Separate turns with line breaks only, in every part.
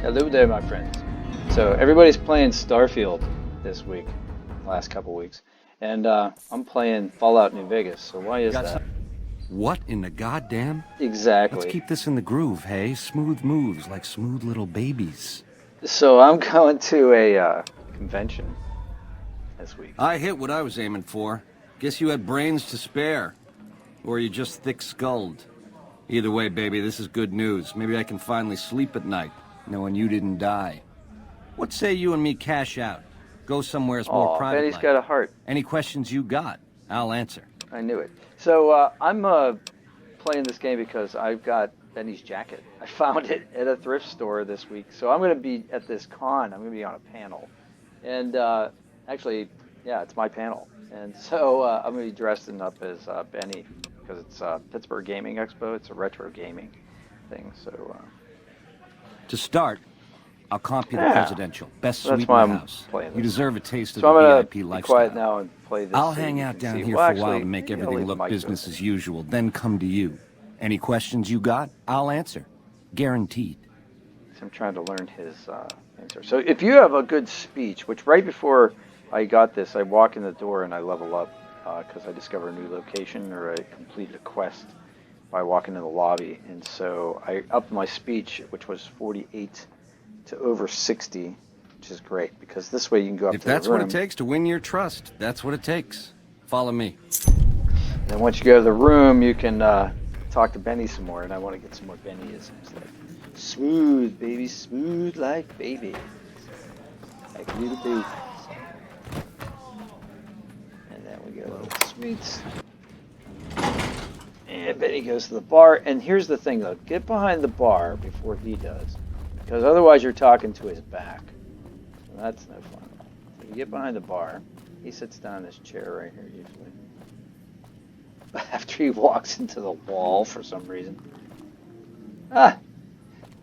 Hello there, my friends. So everybody's playing Starfield this week, last couple weeks, and I'm playing Fallout New Vegas. So why is
Got
that?
some... What in the goddamn? Let's
Exactly.
keep this in the groove, hey? Smooth moves like smooth little babies.
So I'm going to a convention this week.
I hit what I was aiming for. Guess you had brains to spare. Or you just thick-skulled. Either way, baby, this is good news. Maybe I can finally sleep at night, knowing you didn't die. What say you and me cash out? Go somewhere more
Oh, Benny's
private-like.
got a heart.
Any questions you got, I'll answer.
I knew it. So I'm playing this game because I've got Benny's jacket. I found it at a thrift store this week. So I'm going to be at this con. I'm going to be on a panel. And actually, yeah, it's my panel. And so I'm going to be dressing up as Benny because it's Pittsburgh Gaming Expo. It's a retro gaming thing. So
To start, I'll comp you the
yeah,
presidential. Best
so that's
suite in
why
the
I'm
house.
playing
You
this.
deserve a taste of
So I'm
the
going to
VIP
be
lifestyle.
quiet now and play this.
I'll
so
hang
you
out
can
down
see.
here
Well,
for a
actually,
while to make
maybe I'll
everything
leave the
look
mic
business
open.
as usual, then come to you. Any questions you got, I'll answer. Guaranteed.
So I'm trying to learn his answer. So if you have a good speech, which right before I got this, I walk in the door and I level up because I discover a new location or I completed a quest by walking in the lobby. And so I upped my speech, which was 48 to over 60, which is great because this way you can go up
If
to the
that's what it
room.
takes to win your trust, that's what it takes. Follow me.
And then once you go to the room, you can talk to Benny some more. And I want to get some more Bennyisms. Like smooth, baby, smooth like baby. Like little baby. And then we go to the suites. And Benny goes to the bar. And here's the thing, though. Get behind the bar before he does. Because otherwise you're talking to his back. So that's no fun. So you get behind the bar. He sits down in this chair right here, usually. After he walks into the wall for some reason. Ah,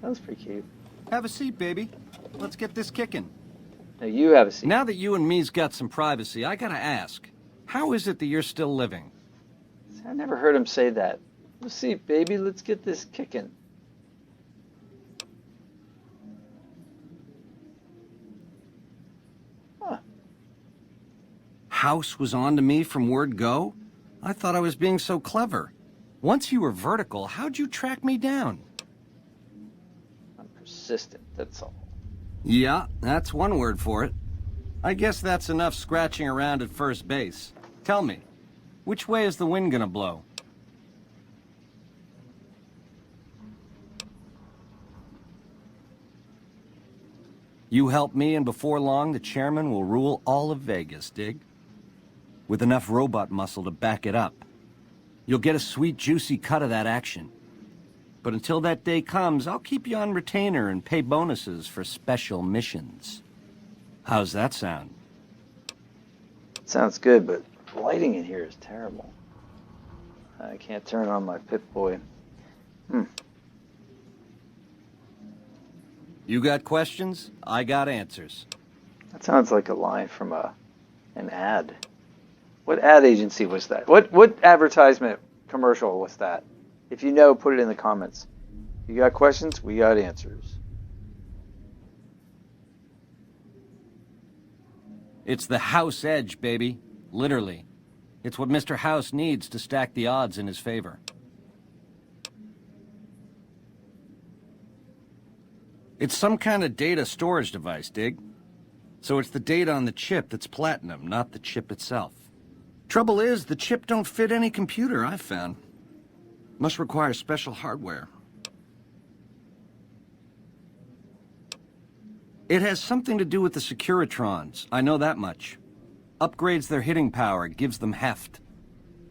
that was pretty cute.
Have a seat, baby. Let's get this kicking.
Now you have a seat.
Now that you and me's got some privacy, I gotta ask, how is it that you're still living?
I never heard him say that. Have a seat, baby. Let's get this kicking. Huh.
House was on to me from word go? I thought I was being so clever. Once you were vertical, how'd you track me down?
I'm persistent, that's all.
Yeah, that's one word for it. I guess that's enough scratching around at first base. Tell me, which way is the wind gonna blow? You help me, and before long, the chairman will rule all of Vegas, dig? With enough robot muscle to back it up. You'll get a sweet, juicy cut of that action. But until that day comes, I'll keep you on retainer and pay bonuses for special missions. How's that sound?
Sounds good, but lighting in here is terrible. I can't turn on my Pip-Boy.
You got questions? I got answers.
That sounds like a line from an ad. What ad agency was that? What advertisement commercial was that? If you know, put it in the comments. You got questions? We got answers.
It's the House Edge, baby. Literally. It's what Mr. House needs to stack the odds in his favor. It's some kind of data storage device, dig? So it's the data on the chip that's platinum, not the chip itself. Trouble is, the chip don't fit any computer I've found. Must require special hardware. It has something to do with the Securitrons, I know that much. Upgrades their hitting power, gives them heft.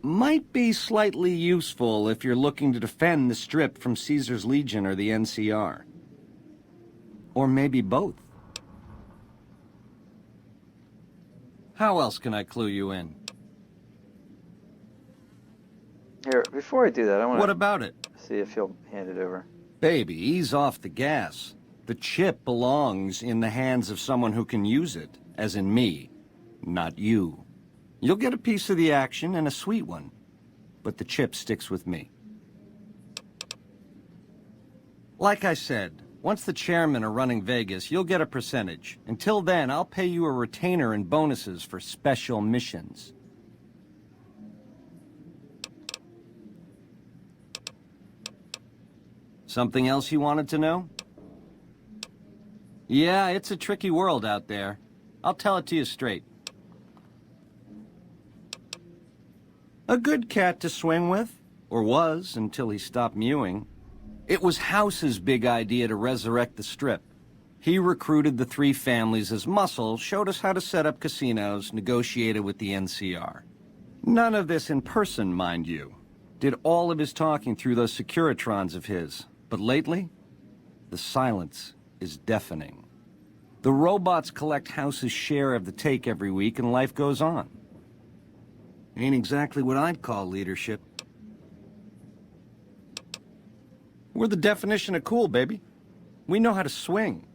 Might be slightly useful if you're looking to defend the Strip from Caesar's Legion or the NCR. Or maybe both. How else can I clue you in?
Here, before I do that, I want
What
to
about it?
see if he'll hand it over.
Baby, ease off the gas. The chip belongs in the hands of someone who can use it, as in me, not you. You'll get a piece of the action and a sweet one, but the chip sticks with me. Like I said, Once the chairmen are running Vegas, you'll get a percentage. Until then, I'll pay you a retainer and bonuses for special missions. Something else you wanted to know? Yeah, it's a tricky world out there. I'll tell it to you straight. A good cat to swing with, or was until he stopped mewing. It was House's big idea to resurrect the Strip. He recruited the three families as muscle, showed us how to set up casinos, negotiated with the NCR. None of this in person, mind you. Did all of his talking through those Securitrons of his. But lately, the silence is deafening. The robots collect House's share of the take every week, and life goes on. Ain't exactly what I'd call leadership. We're the definition of cool, baby. We know how to swing.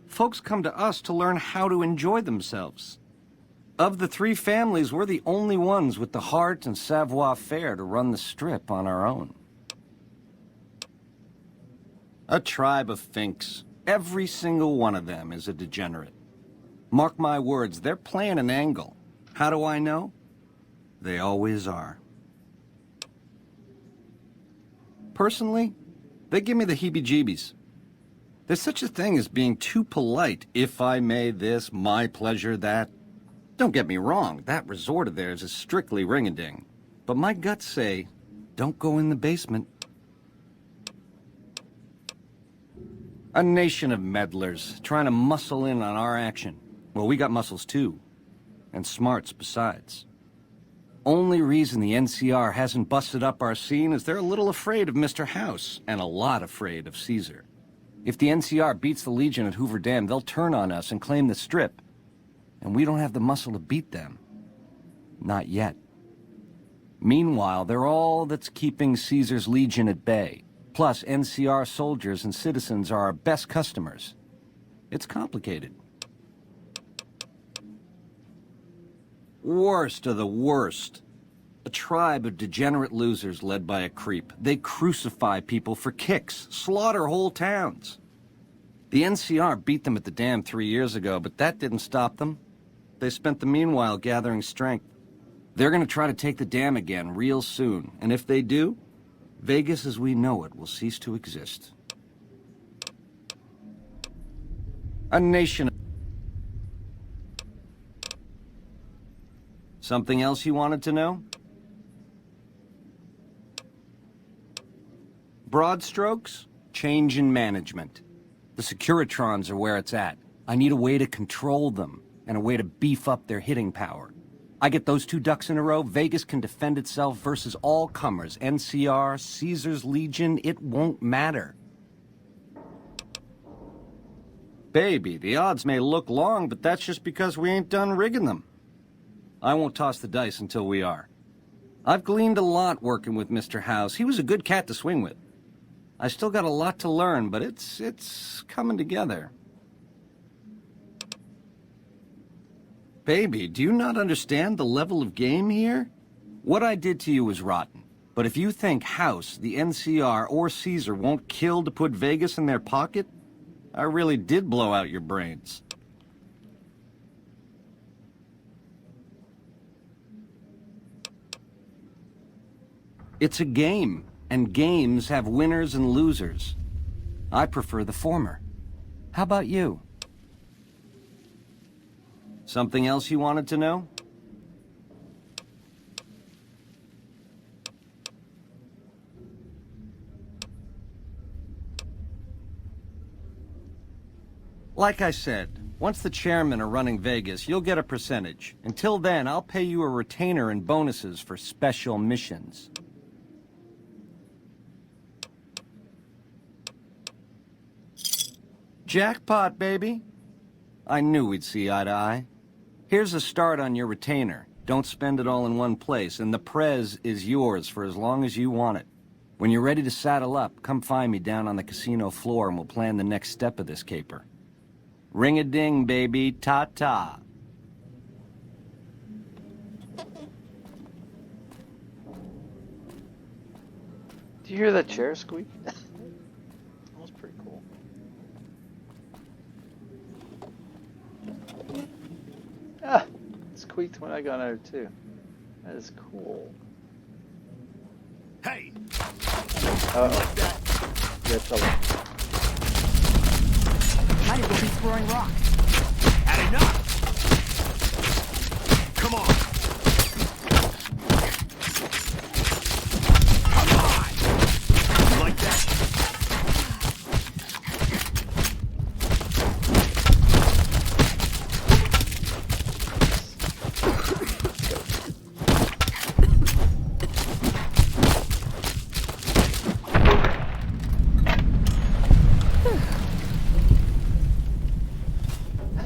Folks come to us to learn how to enjoy themselves. Of the three families, we're the only ones with the heart and savoir-faire to run the Strip on our own. A tribe of finks. Every single one of them is a degenerate. Mark my words, they're playing an angle. How do I know? They always are. Personally, they give me the heebie-jeebies. There's such a thing as being too polite. If I may this, my pleasure that. Don't get me wrong, that resort of theirs is strictly ring-a-ding. But my guts say, don't go in the basement. A nation of meddlers, trying to muscle in on our action. Well, we got muscles too. And smarts besides. Only reason the NCR hasn't busted up our scene is they're a little afraid of Mr. House, and a lot afraid of Caesar. If the NCR beats the Legion at Hoover Dam, they'll turn on us and claim the Strip. And we don't have the muscle to beat them. Not yet. Meanwhile, they're all that's keeping Caesar's Legion at bay. Plus, NCR soldiers and citizens are our best customers. It's complicated. Worst of the worst. A tribe of degenerate losers led by a creep. They crucify people for kicks, slaughter whole towns. The NCR beat them at the dam 3 years ago, but that didn't stop them. They spent the meanwhile gathering strength. They're gonna try to take the dam again real soon, and if they do, Vegas as we know it will cease to exist. A nation... Something else you wanted to know? Broad strokes, change in management. The Securitrons are where it's at. I need a way to control them, and a way to beef up their hitting power. I get those two ducks in a row, Vegas can defend itself versus all comers. NCR, Caesar's Legion, it won't matter. Baby, the odds may look long, but that's just because we ain't done rigging them. I won't toss the dice until we are. I've gleaned a lot working with Mr. House. He was a good cat to swing with. I still got a lot to learn, but it's coming together. Baby, do you not understand the level of game here? What I did to you was rotten. But if you think House, the NCR, or Caesar won't kill to put Vegas in their pocket, I really did blow out your brains. It's a game, and games have winners and losers. I prefer the former. How about you? Something else you wanted to know? Like I said, once the chairmen are running Vegas, you'll get a percentage. Until then, I'll pay you a retainer and bonuses for special missions. Jackpot, baby. I knew we'd see eye to eye. Here's a start on your retainer. Don't spend it all in one place, and the prez is yours for as long as you want it. When you're ready to saddle up, come find me down on the casino floor and we'll plan the next step of this caper. Ring-a-ding, baby. Ta-ta.
Do you hear that chair squeak? That was pretty cool. Ah, it squeaked when I got out too. That is cool.
Hey!
Uh-oh. Get trouble.
Might as well be throwing rocks.
Had enough! Come on! Come on! Like that?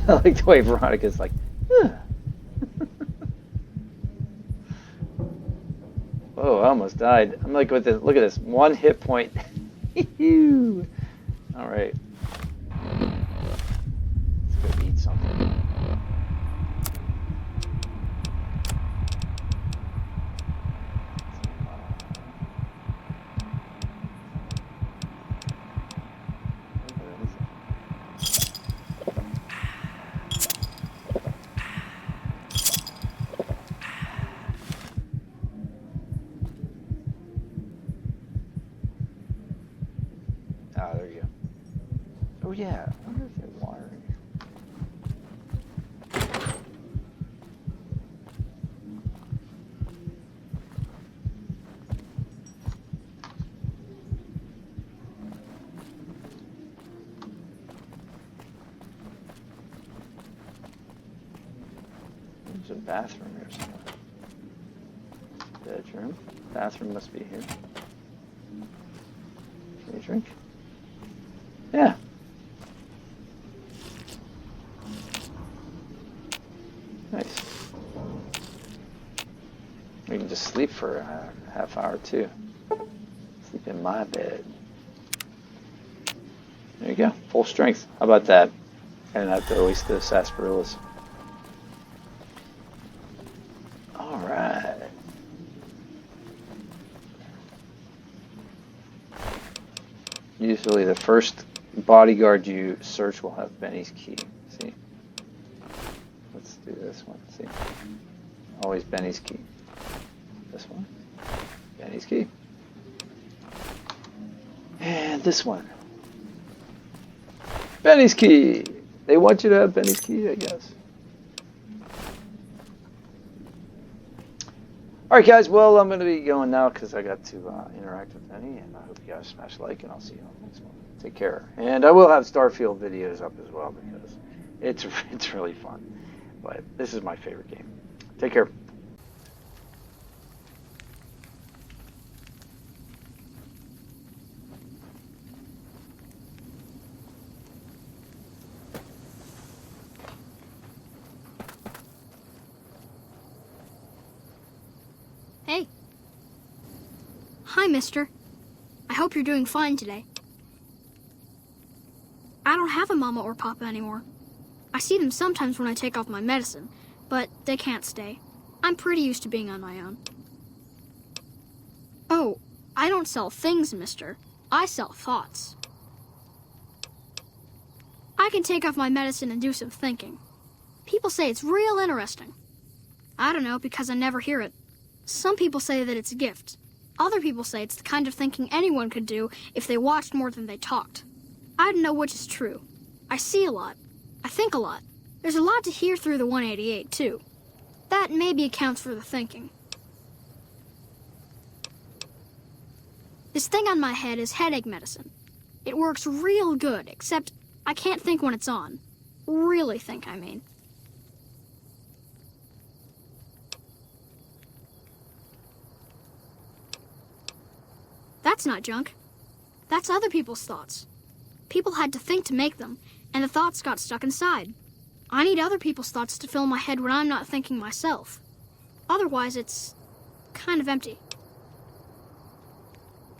I like the way Veronica's like, huh. Whoa, I almost died. I'm like with this. Look at this. 1 hit point. All right. Let's go eat something. Ah, there you go. Oh yeah, I wonder if they're wiring. There's a bathroom here somewhere. Bedroom. Bathroom must be here. Can you drink? Yeah. Nice. We can just sleep for a half hour too. Sleep in my bed. There you go. Full strength. How about that? I didn't have to waste the sarsaparillas. All right. Usually the first bodyguard you search will have Benny's key. See? Let's do this one. See? Always Benny's key. This one. Benny's key. And this one. Benny's key. They want you to have Benny's key, I guess. All right, guys. Well, I'm going to be going now because I got to interact with Benny, and I hope you guys smash like, and I'll see you on the next one. Take care. And I will have Starfield videos up as well because it's really fun. But this is my favorite game. Take care.
Hey. Hi, mister. I hope you're doing fine today. I don't have a mama or papa anymore. I see them sometimes when I take off my medicine, but they can't stay. I'm pretty used to being on my own. Oh, I don't sell things, mister. I sell thoughts. I can take off my medicine and do some thinking. People say it's real interesting. I don't know because I never hear it. Some people say that it's a gift. Other people say it's the kind of thinking anyone could do if they watched more than they talked. I don't know which is true. I see a lot. I think a lot. There's a lot to hear through the 188, too. That maybe accounts for the thinking. This thing on my head is headache medicine. It works real good, except I can't think when it's on. Really think, I mean. That's not junk. That's other people's thoughts. People had to think to make them, and the thoughts got stuck inside. I need other people's thoughts to fill my head when I'm not thinking myself. Otherwise, it's kind of empty.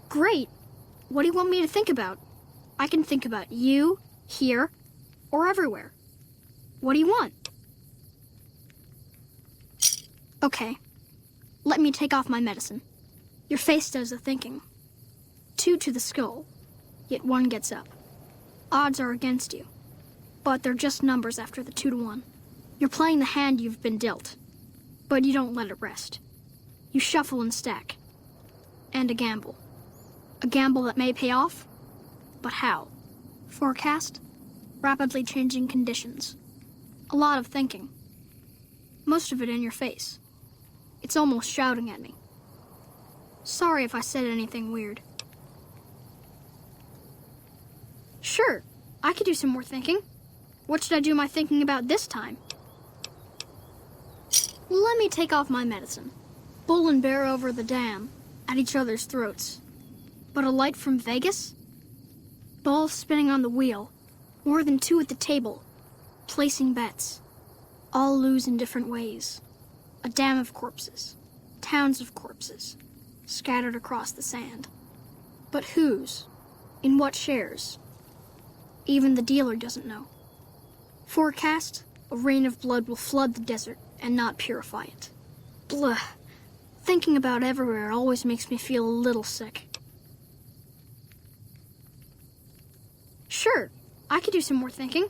Great. What do you want me to think about? I can think about you, here, or everywhere. What do you want? Okay. Let me take off my medicine. Your face does the thinking. 2 to the skull, yet 1 gets up. Odds are against you, but they're just numbers after the 2 to 1. You're playing the hand you've been dealt, but you don't let it rest. You shuffle and stack. And a gamble. A gamble that may pay off, but how? Forecast? Rapidly changing conditions. A lot of thinking. Most of it in your face. It's almost shouting at me. Sorry if I said anything weird. Sure, I could do some more thinking. What should I do my thinking about this time? Let me take off my medicine. Bull and bear over the dam, at each other's throats. But a light from Vegas? Balls spinning on the wheel, more than two at the table, placing bets. All lose in different ways. A dam of corpses, towns of corpses, scattered across the sand. But whose? In what shares? Even the dealer doesn't know. Forecast, a rain of blood will flood the desert and not purify it. Blah. Thinking about everywhere always makes me feel a little sick. Sure, I could do some more thinking.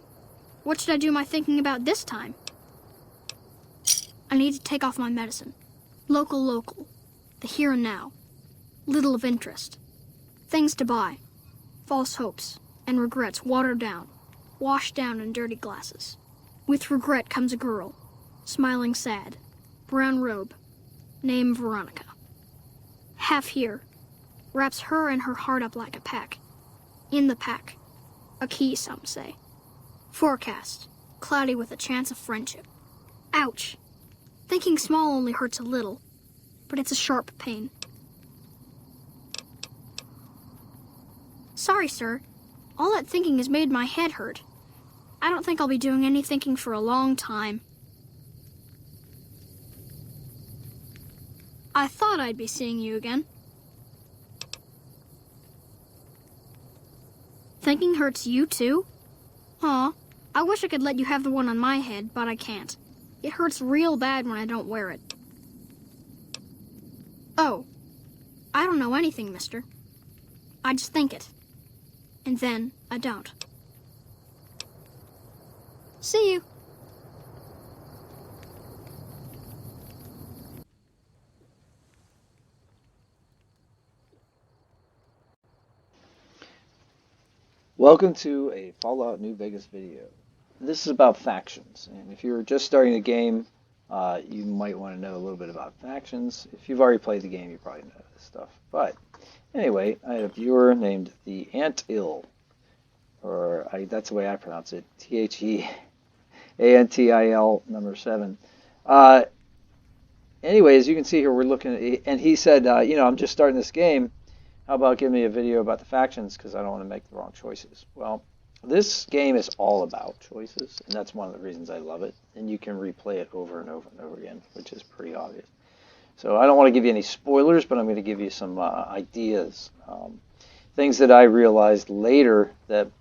What should I do my thinking about this time? I need to take off my medicine. Local. The here and now. Little of interest. Things to buy. False hopes and regrets watered down, washed down in dirty glasses. With regret comes a girl, smiling sad, brown robe, name Veronica. Half here, wraps her and her heart up like a pack. In the pack, a key, some say. Forecast, cloudy with a chance of friendship. Ouch! Thinking small only hurts a little, but it's a sharp pain. Sorry, sir. All that thinking has made my head hurt. I don't think I'll be doing any thinking for a long time. I thought I'd be seeing you again. Thinking hurts you too? Aw, I wish I could let you have the one on my head, but I can't. It hurts real bad when I don't wear it. Oh, I don't know anything, mister. I just think it. And then I don't. See you.
Welcome to a Fallout New Vegas video. This is about factions, and if you're just starting the game, you might want to know a little bit about factions. If you've already played the game, you probably know this stuff. But anyway, I had a viewer named the Antil, that's the way I pronounce it, TheAntil number 7. Anyway, as you can see here, we're looking at, and he said, I'm just starting this game. How about giving me a video about the factions because I don't want to make the wrong choices? Well, this game is all about choices, and that's one of the reasons I love it. And you can replay it over and over and over again, which is pretty obvious. So I don't want to give you any spoilers, but I'm going to give you some ideas, things that I realized later that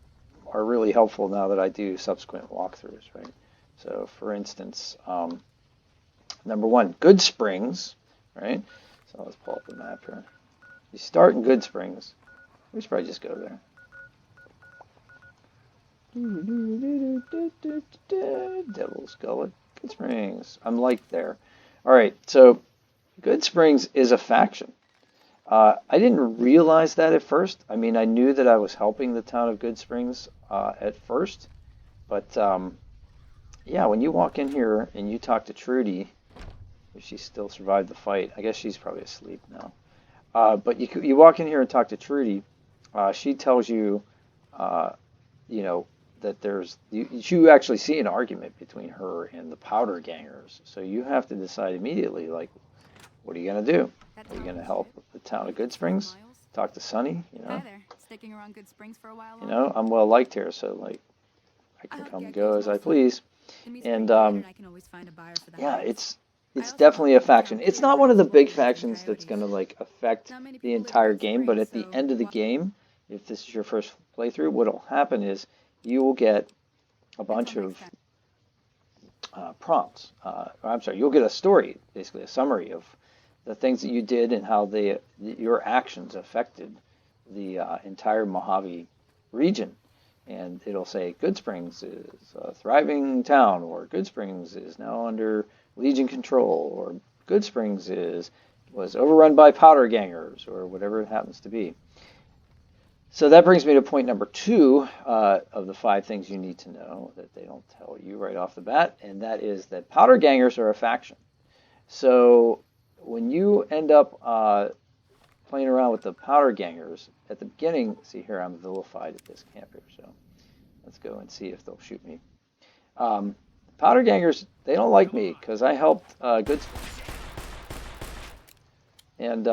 are really helpful now that I do subsequent walkthroughs, right? So, for instance, number one, Good Springs, right? So let's pull up the map here. You start in Good Springs. We should probably just go there. Devil's Gullet, Good Springs. I'm like there. All right, so Good Springs is a faction. I didn't realize that at first. I mean, I knew that I was helping the town of Good Springs at first, but yeah, when you walk in here and you talk to Trudy, if she still survived the fight, I guess she's probably asleep now. But you walk in here and talk to Trudy. She tells you, that you actually see an argument between her and the Powder Gangers. So you have to decide immediately, like, what are you going to do? Are you going to help the town of Good Springs? Talk to Sonny?
Hi there. Sticking around Good Springs for a while?
I'm well liked here, so like, I can come and go as I please. And yeah, it's definitely a faction. It's not one of the big factions that's going to like affect the entire game, but at the end of the game, if this is your first playthrough, what will happen is you will get a bunch of prompts. You'll get a story, basically a summary of the things that you did and how your actions affected the entire Mojave region. and it'll say Goodsprings is a thriving town, or Goodsprings is now under Legion control, or Goodsprings is was overrun by powder gangers, or whatever it happens to be. So that brings me to point number two of the five things you need to know that they don't tell you right off the bat, and that is that powder gangers are a faction. So when you end up playing around with the powder gangers at the beginning, see here, I'm vilified at this camp here, so let's go and see if they'll shoot me. Powder gangers, they don't like me because I helped Goodsprings. And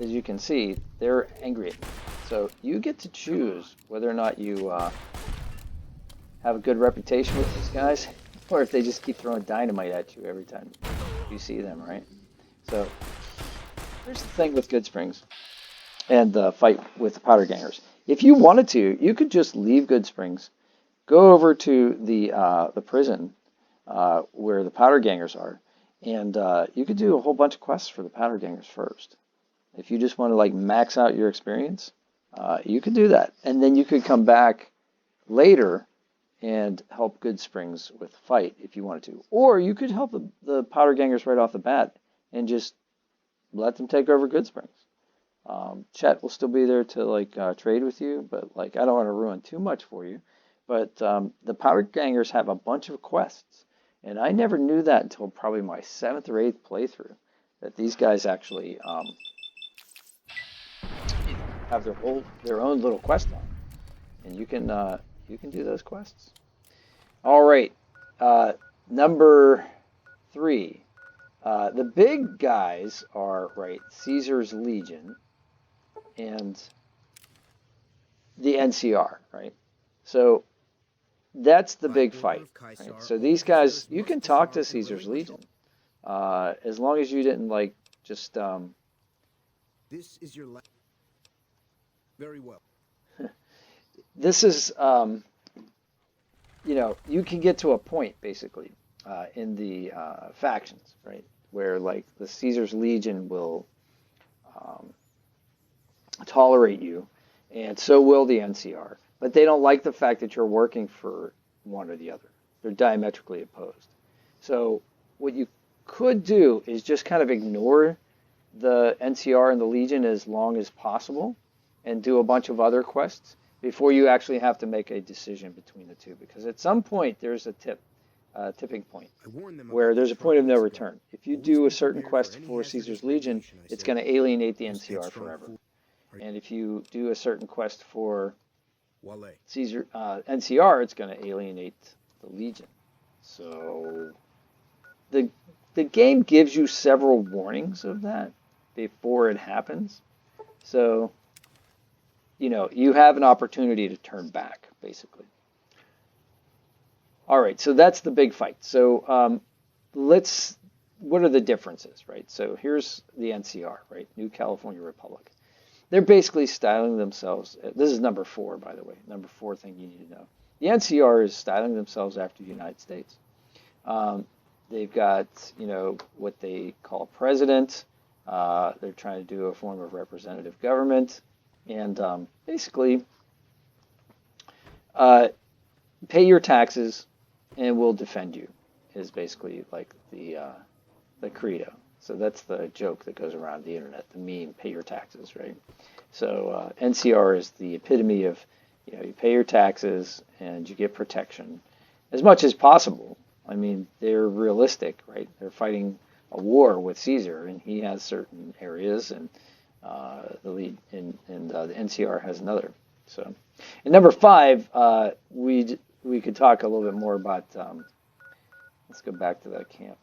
as you can see, they're angry at me. So you get to choose whether or not you have a good reputation with these guys, or if they just keep throwing dynamite at you every time you see them, right? So here's the thing with Goodsprings and the fight with the powder gangers. If you wanted to, you could just leave Goodsprings, go over to the prison where the powder gangers are, and you could do a whole bunch of quests for the powder gangers first. If you just want to like max out your experience, you could do that, and then you could come back later and help Goodsprings with the fight if you wanted to, or you could help the powder gangers right off the bat and just let them take over Goodsprings. Chet will still be there to like trade with you, but like I don't want to ruin too much for you. But the powder gangers have a bunch of quests, and I never knew that until probably my seventh or eighth playthrough, that these guys actually have their own little quest line, and you can do those quests. All right, number three. The big guys are right. Caesar's Legion and the NCR, right? So that's the big fight, right? So these guys, you can talk to Caesar's Legion, as long as you didn't like just
This is your very well.
this is you can get to a point basically in the factions, right, where like the Caesar's Legion will um, tolerate you, and so will the NCR, but they don't like the fact that you're working for one or the other. They're diametrically opposed. So what you could do is just kind of ignore the NCR and the Legion as long as possible and do a bunch of other quests before you actually have to make a decision between the two. Because at some point there's a tipping point where there's a point of no return. If you do a certain quest for Caesar's Legion, it's going to alienate the NCR forever. And if you do a certain quest for Caesar NCR, it's going to alienate the Legion. So the game gives you several warnings of that before it happens. So, you have an opportunity to turn back, basically. All right, so that's the big fight. So what are the differences, right? So here's the NCR, right? New California Republic. They're basically styling themselves. This is number four, by the way. Number four thing you need to know. The NCR is styling themselves after the United States. They've got, what they call a president. They're trying to do a form of representative government. And basically, pay your taxes and we'll defend you is basically like the credo. So that's the joke that goes around the internet, the meme, pay your taxes, right? So NCR is the epitome of, you pay your taxes and you get protection as much as possible. I mean, they're realistic, right? They're fighting a war with Caesar, and he has certain areas, and the NCR has another. So, and number five, we could talk a little bit more about. Let's go back to that camp.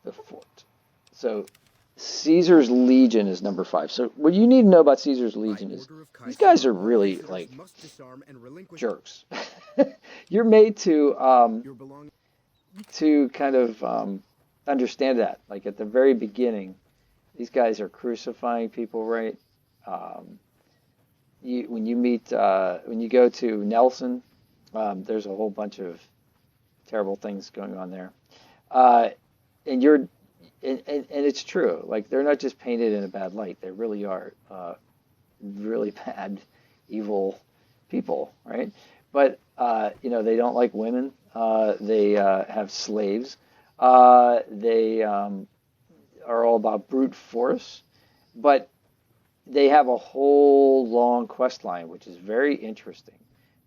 The fort. So Caesar's Legion is number five. So what you need to know about Caesar's Legion is these guys are really like jerks. You're made to kind of understand that. Like at the very beginning, these guys are crucifying people, right? When you go to Nelson, there's a whole bunch of terrible things going on there. And and it's true. Like they're not just painted in a bad light. They really are really bad, evil people, right? But they don't like women. They have slaves. They are all about brute force. But they have a whole long quest line, which is very interesting.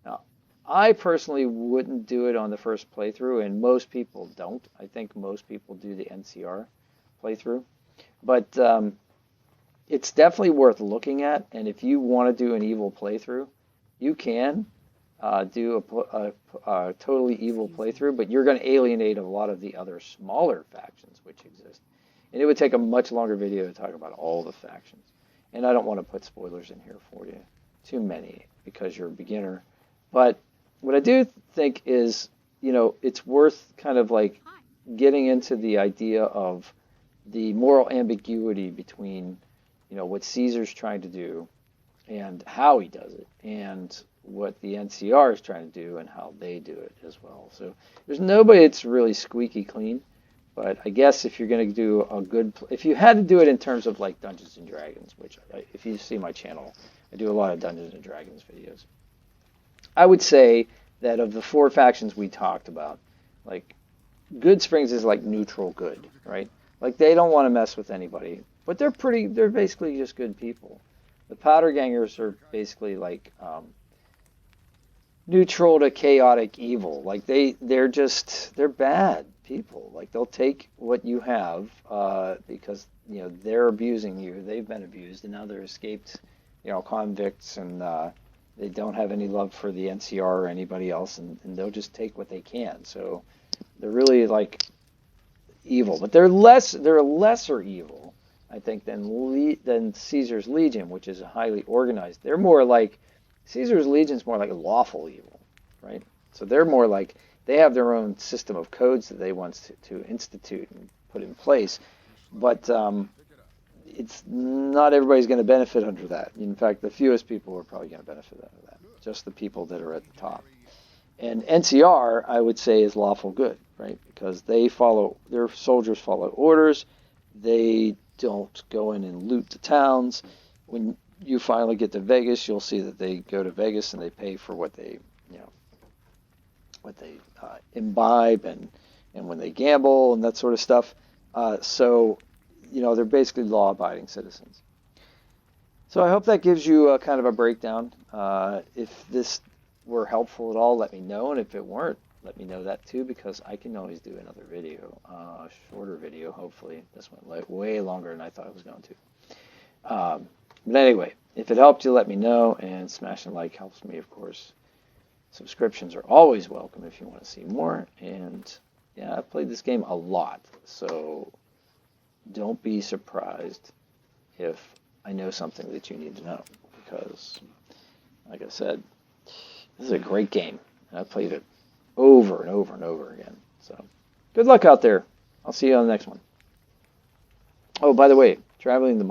Now, I personally wouldn't do it on the first playthrough, and most people don't. I think most people do the NCR playthrough, but it's definitely worth looking at. And if you want to do an evil playthrough, you can do a totally evil playthrough, but you're going to alienate a lot of the other smaller factions which exist. And it would take a much longer video to talk about all the factions. And I don't want to put spoilers in here for you, too many, because you're a beginner. But what I do think is, it's worth kind of like getting into the idea of the moral ambiguity between, what Caesar's trying to do and how he does it, and what the NCR is trying to do and how they do it as well. So there's nobody that's really squeaky clean. But I guess if you're going to do if you had to do it in terms of like Dungeons and Dragons, which if you see my channel, I do a lot of Dungeons and Dragons videos. I would say that of the 4 factions we talked about, like Good Springs is like neutral good, right? Like they don't want to mess with anybody, but they're basically just good people. The Powder Gangers are basically like neutral to chaotic evil. Like they're bad people. Like they'll take what you have because they're abusing you. They've been abused, and now they're escaped convicts, and they don't have any love for the NCR or anybody else, and they'll just take what they can. So they're really like evil, but they're a lesser evil, I think, than Caesar's Legion, which is highly organized. They're more like Caesar's Legion's more like a lawful evil, right? So they're more like they have their own system of codes that they want to institute and put in place, but it's not everybody's going to benefit under that. In fact, the fewest people are probably going to benefit under that, just the people that are at the top. And NCR, I would say, is lawful good, right? Because their soldiers follow orders. They don't go in and loot the towns. When you finally get to Vegas, you'll see that they go to Vegas and they pay for what they imbibe and when they gamble and that sort of stuff. So they're basically law-abiding citizens. So I hope that gives you a kind of a breakdown. If this were helpful at all, let me know. And if it weren't, let me know that too, because I can always do another video, a shorter video, hopefully. This went way longer than I thought it was going to. But anyway, if it helped you, let me know, and smashing like helps me, of course. Subscriptions are always welcome if you want to see more. And yeah, I've played this game a lot, so don't be surprised if I know something that you need to know, because, like I said, this is a great game. I've played it over and over and over again. So good luck out there. I'll see you on the next one. Oh, by the way, traveling the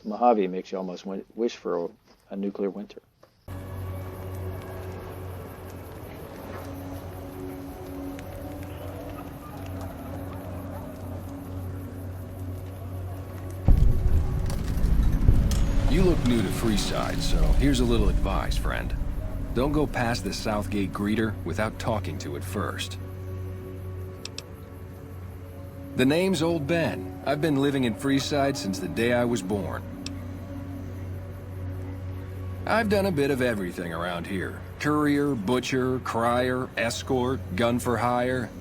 Mojave makes you almost wish for a nuclear winter.
You look new to Freeside, so here's a little advice, friend. Don't go past the Southgate greeter without talking to it first. The name's Old Ben. I've been living in Freeside since the day I was born. I've done a bit of everything around here. Courier, butcher, crier, escort, gun for hire.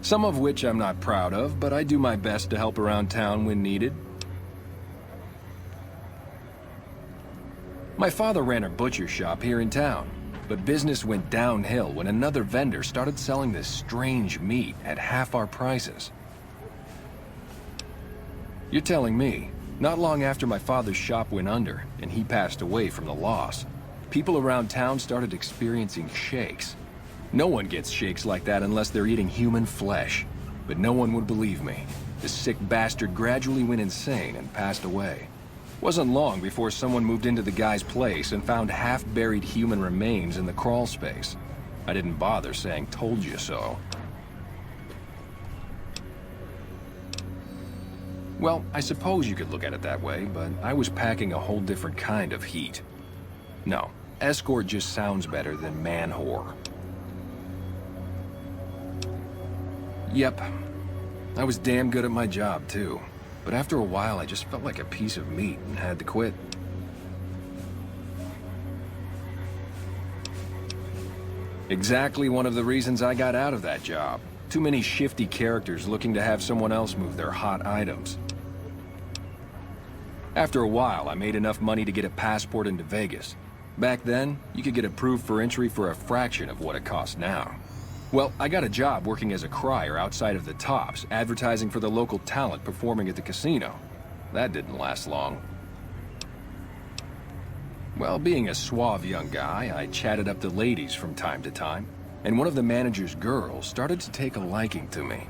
Some of which I'm not proud of, but I do my best to help around town when needed. My father ran a butcher shop here in town, but business went downhill when another vendor started selling this strange meat at half our prices. You're telling me, not long after my father's shop went under and he passed away from the loss, people around town started experiencing shakes. No one gets shakes like that unless they're eating human flesh, but no one would believe me. The sick bastard gradually went insane and passed away. Wasn't long before someone moved into the guy's place and found half-buried human remains in the crawl space. I didn't bother saying "told you so." Well, I suppose you could look at it that way, but I was packing a whole different kind of heat. No, escort just sounds better than man-whore. Yep, I was damn good at my job, too. But after a while, I just felt like a piece of meat and had to quit. Exactly one of the reasons I got out of that job. Too many shifty characters looking to have someone else move their hot items. After a while, I made enough money to get a passport into Vegas. Back then, you could get approved for entry for a fraction of what it costs now. Well, I got a job working as a crier outside of the Tops, advertising for the local talent performing at the casino. That didn't last long. Well, being a suave young guy, I chatted up the ladies from time to time, and one of the manager's girls started to take a liking to me.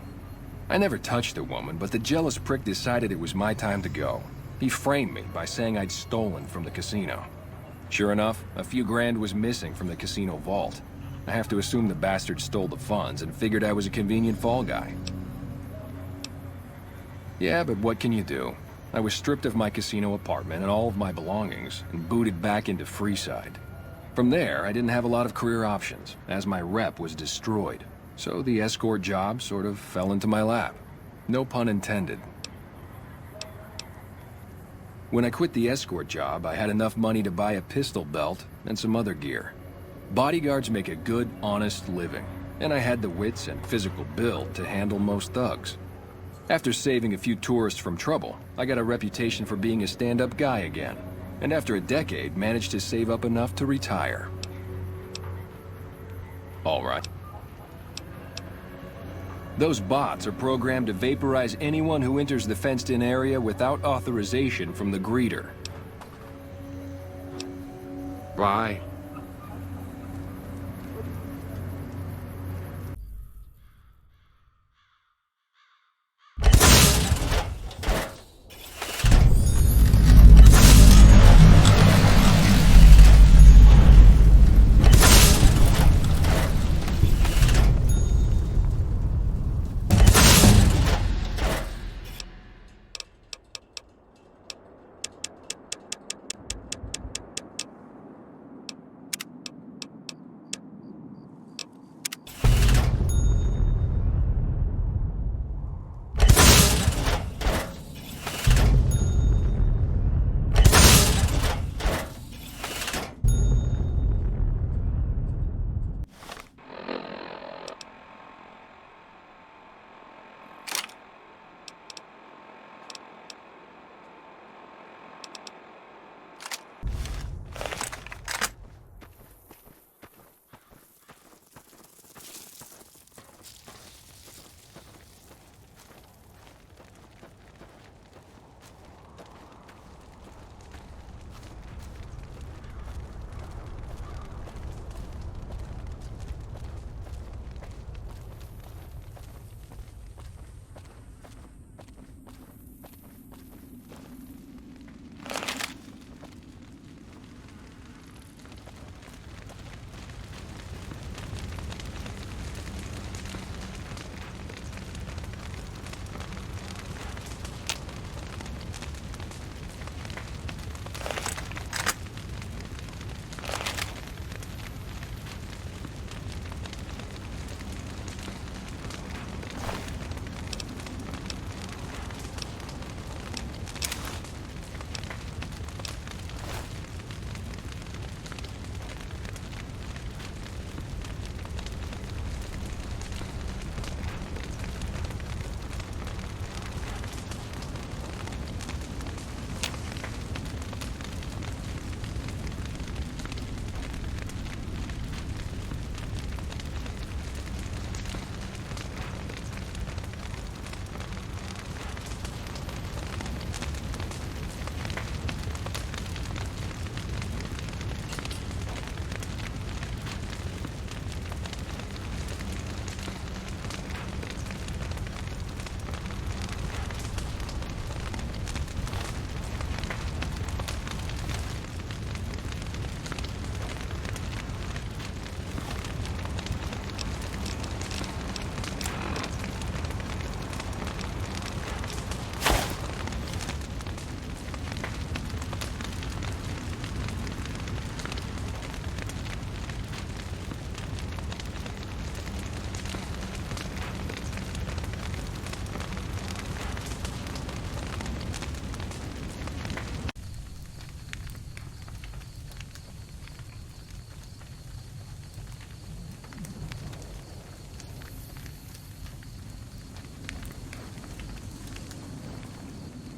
I never touched a woman, but the jealous prick decided it was my time to go. He framed me by saying I'd stolen from the casino. Sure enough, a few grand was missing from the casino vault. I have to assume the bastard stole the funds and figured I was a convenient fall guy. Yeah, but what can you do? I was stripped of my casino apartment and all of my belongings and booted back into Freeside. From there, I didn't have a lot of career options, as my rep was destroyed. So the escort job sort of fell into my lap. No pun intended. When I quit the escort job, I had enough money to buy a pistol belt and some other gear. Bodyguards make a good, honest living, and I had the wits and physical build to handle most thugs. After saving a few tourists from trouble, I got a reputation for being a stand-up guy again, and after a decade, managed to save up enough to retire. All right. Those bots are programmed to vaporize anyone who enters the fenced-in area without authorization from the greeter. Bye.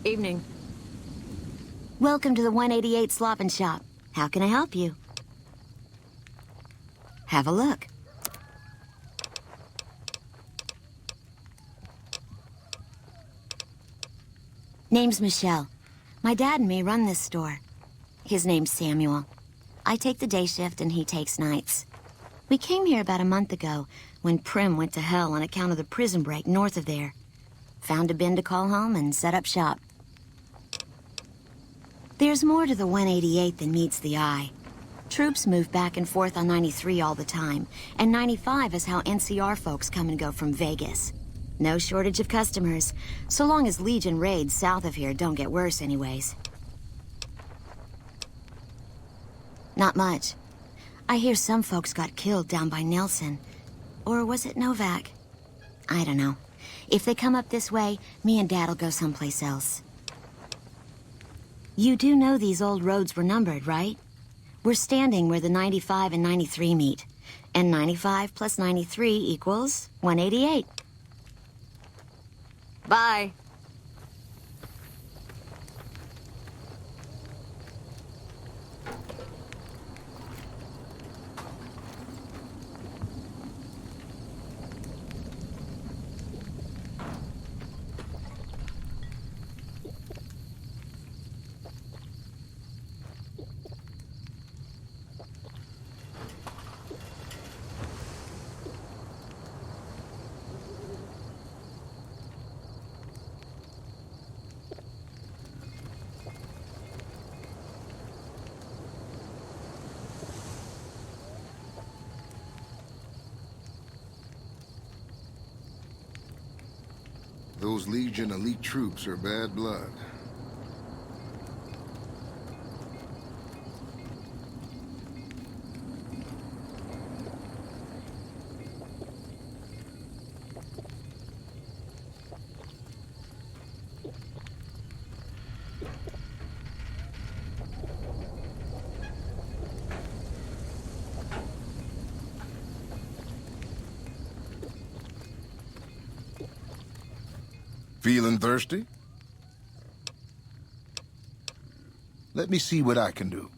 Evening. Welcome to the 188 Slop and Shop. How can I help you? Have a look. Name's Michelle. My dad and me run this store. His name's Samuel. I take the day shift and he takes nights. We came here about a month ago when Prim went to hell on account of the prison break north of there. Found a bin to call home and set up shop. There's more to the 188 than meets the eye. Troops move back and forth on 93 all the time, and 95 is how NCR folks come and go from Vegas. No shortage of customers, so long as Legion raids south of here don't get worse anyways. Not much. I hear some folks got killed down by Nelson. Or was it Novak? I don't know. If they come up this way, me and Dad'll go someplace else. You do know these old roads were numbered, right? We're standing where the 95 and 93 meet. And 95 plus 93 equals 188. Bye.
Those Legion elite troops are bad blood. Feeling thirsty? Let me see what I can do.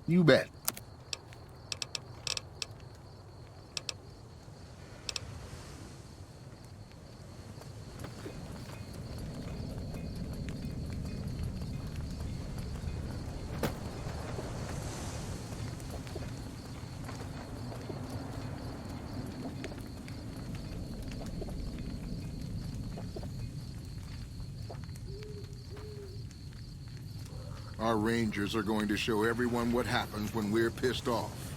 You bet. Our rangers are going to show everyone what happens when we're pissed off.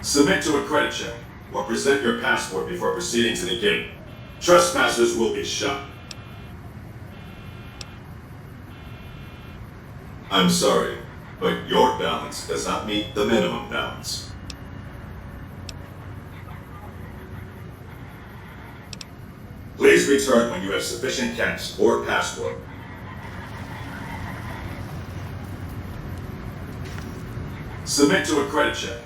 Submit to a credit check or present your passport before proceeding to the gate. Trespassers will be shot. I'm sorry, but your balance does not meet the minimum balance. Please return when you have sufficient cash or passport. Submit to a credit check.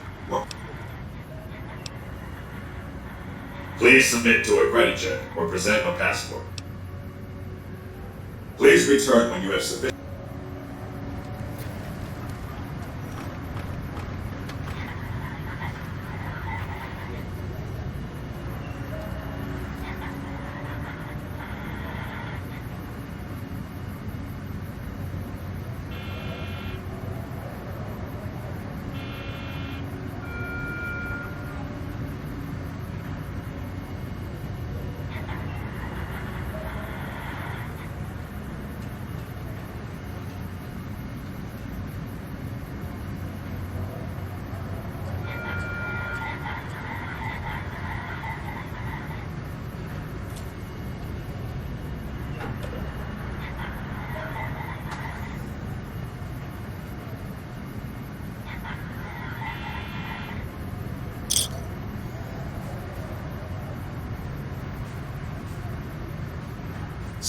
Please submit to a credit check or present a passport. Please return when you have sufficient.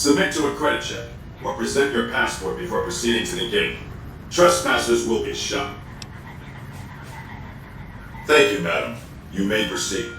Submit to a credit check or present your passport before proceeding to the gate. Trespassers will be shot. Thank you, madam. You may proceed.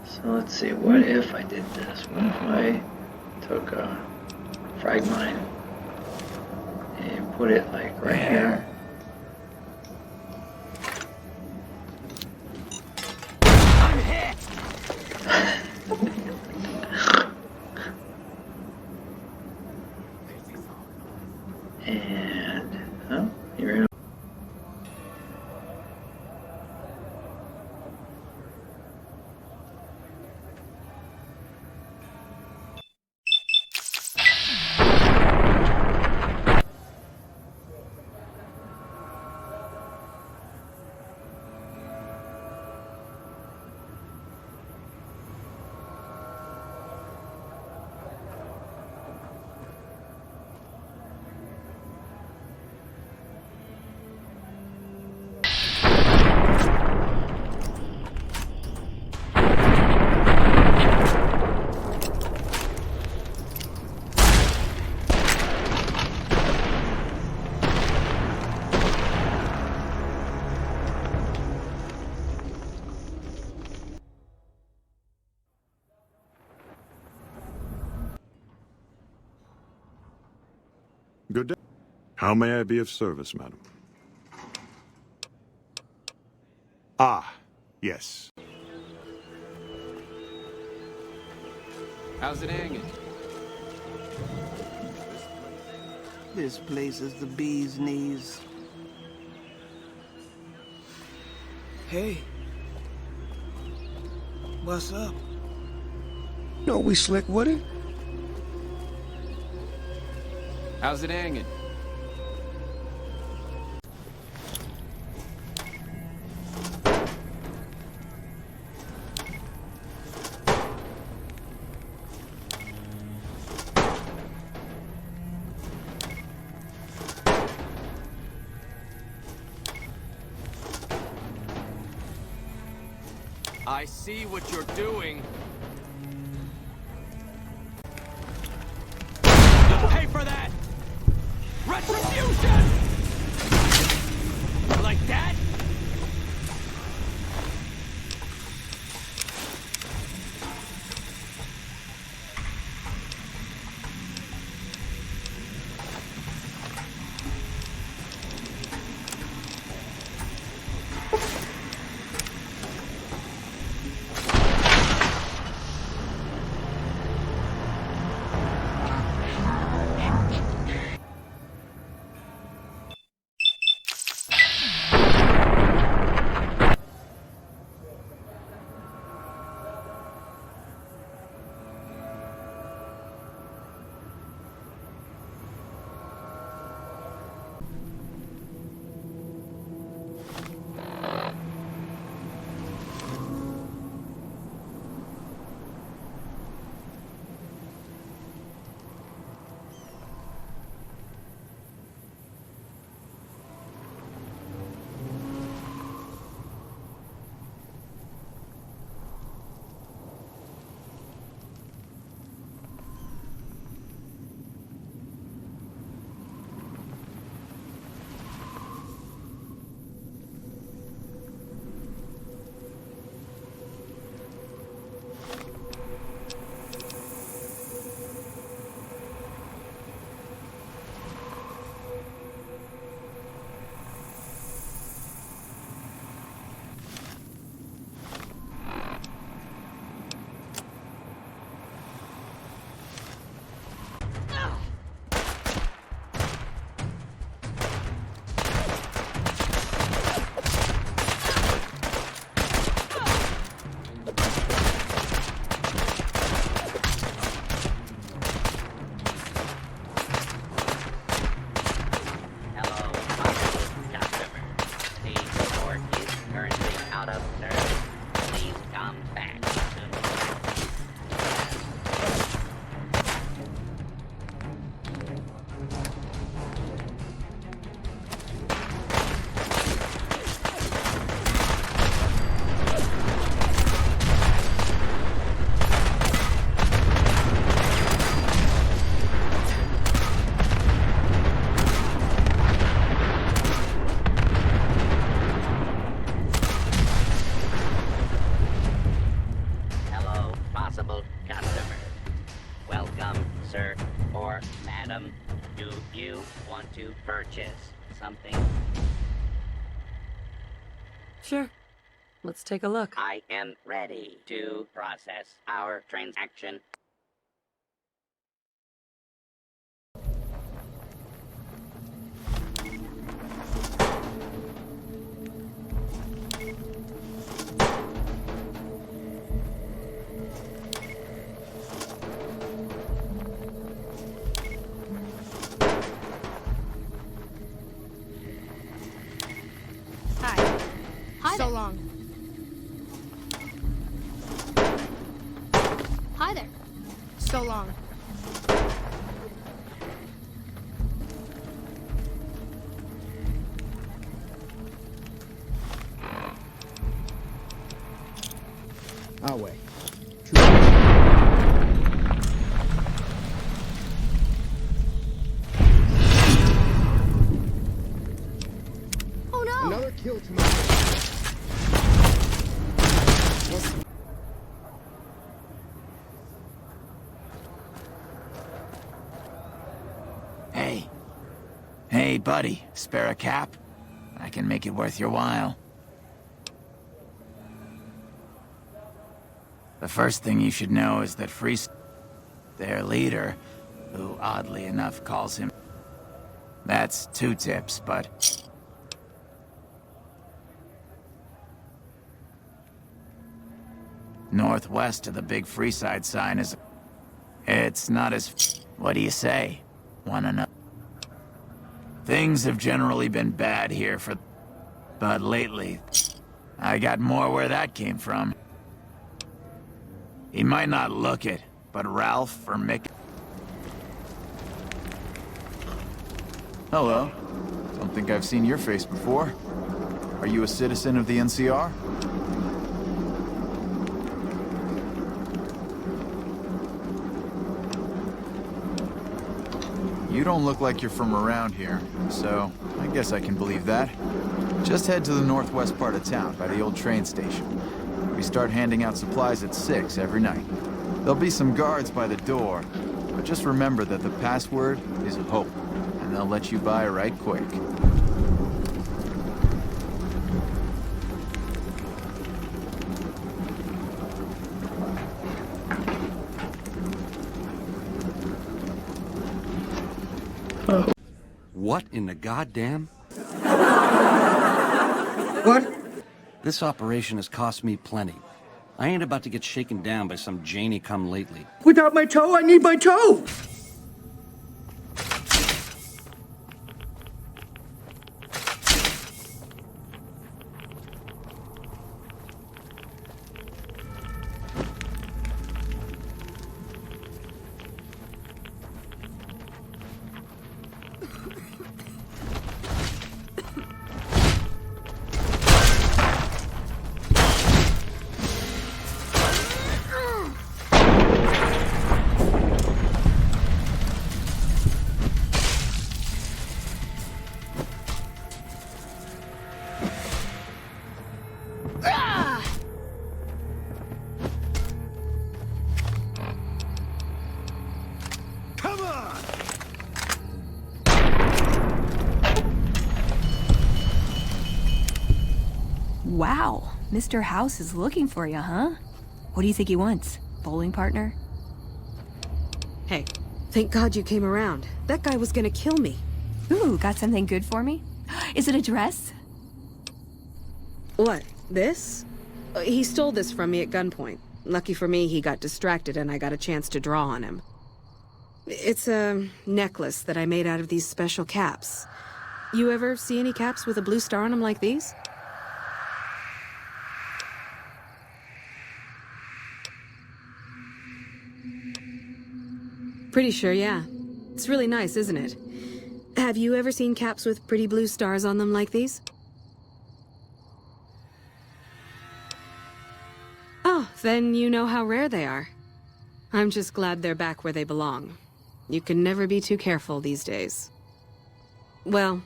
So let's see, what if I did this? What if I took a frag mine and put it like right here?
I'm hit!
And, oh, you're in.
Good day. How may I be of service, madam? Ah, yes.
How's it hanging?
This place is the bee's knees. Hey. What's up? No, we slick with it.
How's it hanging? I see what you're doing. You'll pay for that! Retribution! Like that?
store. Madam, do you want to purchase something?
Sure. Let's take a look.
I am ready to process our transaction.
Hi. Hi
So
there.
long.
Hi there.
So long.
Our way.
Oh no!
Another kill tomorrow.
Hey. Hey, buddy. Spare a cap? I can make it worth your while. The first thing you should know is that their leader, who oddly enough calls him... That's 2 tips, but... Northwest of the big Freeside sign is... It's not as... What do you say? Wanna know? Things have generally been bad here for... But lately, I got more where that came from. He might not look it, but Ralph or Mick...
Hello. Don't think I've seen your face before. Are you a citizen of the NCR? You don't look like you're from around here, so I guess I can believe that. Just head to the northwest part of town, by the old train station. We start handing out supplies at 6 every night. There'll be some guards by the door, but just remember that the password is hope, and they'll let you by right quick.
What in the goddamn?
What?
This operation has cost me plenty. I ain't about to get shaken down by some Janie come lately.
Without my toe, I need my toe!
Come on!
Wow, Mr. House is looking for you, huh? What do you think he wants? Bowling partner?
Hey, thank God you came around. That guy was gonna kill me.
Ooh, got something good for me? Is it a dress?
What, this? He stole this from me at gunpoint. Lucky for me, he got distracted and I got a chance to draw on him. It's a necklace that I made out of these special caps. You ever see any caps with a blue star on them like these? Pretty sure, yeah. It's really nice, isn't it? Have you ever seen caps with pretty blue stars on them like these? Oh, then you know how rare they are. I'm just glad they're back where they belong. You can never be too careful these days. Well,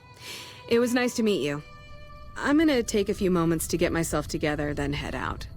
it was nice to meet you. I'm gonna take a few moments to get myself together, then head out.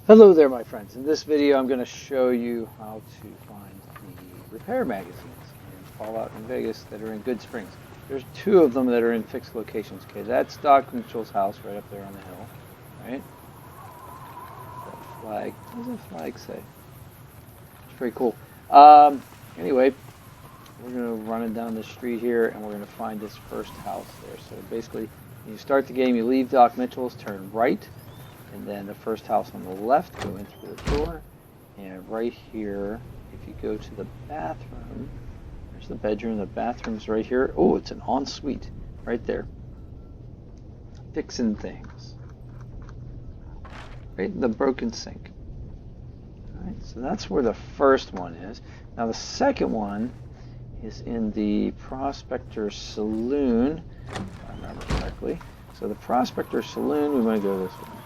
Hello there, my friends. In this video, I'm going to show you how to find the repair magazines in Fallout New Vegas that are in Good Springs. There's 2 of them that are in fixed locations. Okay, that's Doc Mitchell's house right up there on the hill, right? That flag. What does the flag say? It's pretty cool. Anyway, we're going to run it down the street here, and we're going to find this first house there. So basically, when you start the game, you leave Doc Mitchell's, turn right. And then the first house on the left, go in through the door. And right here, if you go to the bathroom, there's the bedroom, the bathroom's right here. Oh, it's an ensuite right there. Fixing things. Right in the broken sink. All right, so that's where the first one is. Now the second one is in the Prospector Saloon, if I remember correctly. So the Prospector Saloon, we want to go this way.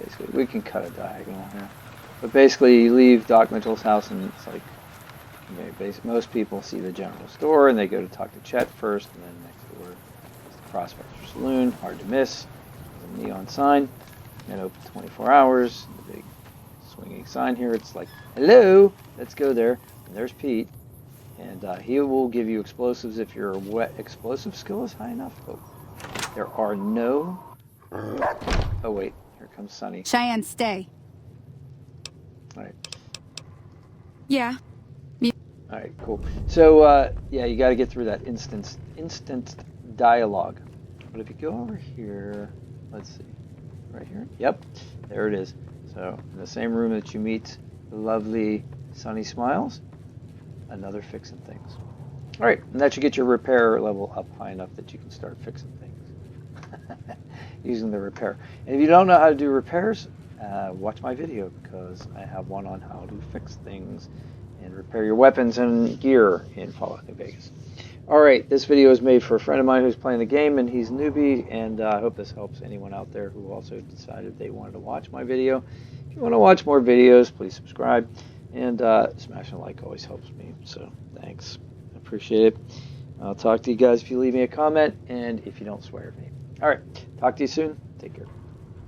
Basically, we can cut a diagonal here, but basically you leave Doc Mitchell's house and it's like, okay, most people see the general store and they go to talk to Chet first, and then next door is the Prospector Saloon, hard to miss, there's a neon sign, and open 24 hours, the big swinging sign here, it's like, hello, let's go there, and there's Pete, and he will give you explosives if your explosive skill is high enough. Oh, there are no, oh wait. Here comes Sunny.
Cheyenne, stay.
All right.
Yeah.
All right, cool. So, yeah, you got to get through that instant dialogue. But if you go over here, let's see, right here. Yep, there it is. So, in the same room that you meet the lovely Sunny Smiles, another fixing things. All right, and that should get your repair level up high enough that you can start fixing things. Using the repair. And if you don't know how to do repairs, watch my video, because I have one on how to fix things and repair your weapons and gear in Fallout New Vegas. Alright, this video is made for a friend of mine who's playing the game, and he's a newbie, and I hope this helps anyone out there who also decided they wanted to watch my video. If you want to watch more videos, please subscribe, and smashing a like always helps me, so thanks. I appreciate it. I'll talk to you guys if you leave me a comment, and if you don't swear at me. Alright, talk to you soon. Take care.